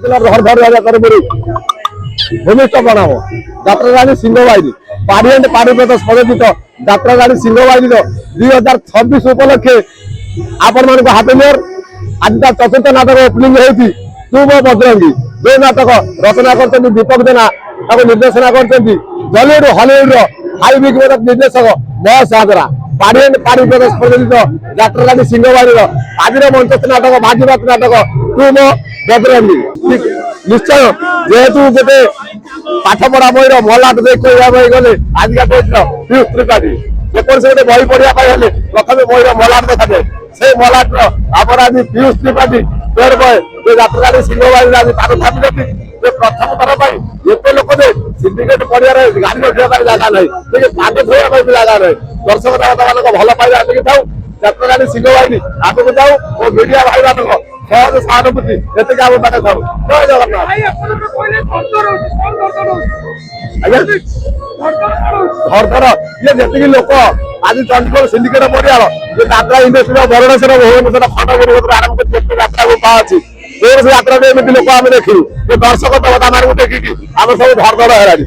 ধর ধর করে বলি ভূমিষ্ঠ প্রণাম যাত্রা রানী সিংহবাহিনী পারিয়েন্ট পারিব্রত স্বরচিত যাত্রা রানী সিংহবাহিনীর 2026 উপলক্ষে आपण मान हाथ मेयर आज चतुर्थ नाटक ओपनिंग होती तुम बजरंगी जो नाटक रचना कर दीपक जेना निर्देशना कर बॉलीवुड हॉलीवुड हाई बिग निर्देशक महेश हाजरा पारियंट पारिब्रत स्पर्शित यात्रा रानी सिंहबाणी आज मंचस्थ नाटक भागीरथ नाटक तुम बजरंगी निश्चय जेहेतु गोटे पाठ पढ़ा बही मलाट देखा गले आज का डेट पीयूष त्रिपाठी ଯେପରି ଗୋଟେ ବହି ପଢିବା ପାଇଁ ହେଲେ ପ୍ରଥମେ ବହିର ମଲାଟ ଦେଖାଯାଏ ସେଇ ମଲାଟର ଆମର ଆଜି ପୀୟୁଷ ତ୍ରିପାଠୀ ଯାତ୍ରାରେ ସିଂହବାହିନୀରେ ଆଜି ପାଦ ଥାପିଛନ୍ତି ଯେ ପ୍ରଥମ ଥର ପାଇଁ ଏତେ ଲୋକ ଯେ ସିଣ୍ଡିକେଟ ପଡିଆରେ ଗାଡି ରଖିବା ପାଇଁ ଜାଗା ନାହିଁ ଟିକେ ପାଦ ଧୋଇବା ପାଇଁ ବି ଜାଗା ନାହିଁ ଦର୍ଶକ ମାନଙ୍କ ଭଲ ପାଇବା ଏତିକି ଥାଉ ଯାତ୍ରାରେ ସିଂହବାହିନୀ ଆଗକୁ ଯାଉ ଓ ମିଡିଆ ଭାଇ ମାନଙ୍କ ସହଜ ସହାନୁଭୂତି ଏତିକି ଆମ ପାଖରେ ଥାଉ ଜୟ ଜଗନ୍ନାଥ। ଧରଧର ଇଏ ଯେତିକି ଲୋକ ଆଜି ଚଣ୍ଡିଖୋଲ ସିଣ୍ଡିକେଟ ପଡିଆର ଯେ ଯାତ୍ରା ଇଣ୍ଡଷ୍ଟ୍ରିର ବରଣେଶ୍ୱର ଭୁବନେଶ୍ୱର ଖଣ୍ଡଗିରି ଆରମ୍ଭ କରି ଯେତେ ଯାତ୍ରା ଗୋପା ଅଛି ସେ ଯାତ୍ରାରେ ଏମିତି ଲୋକ ଆମେ ଦେଖିବୁ ଯେ ଦର୍ଶକ ଦେବତା ମାନଙ୍କୁ ଦେଖିକି ଆମେ ସବୁ ଧରଧର ହେଲାଣି।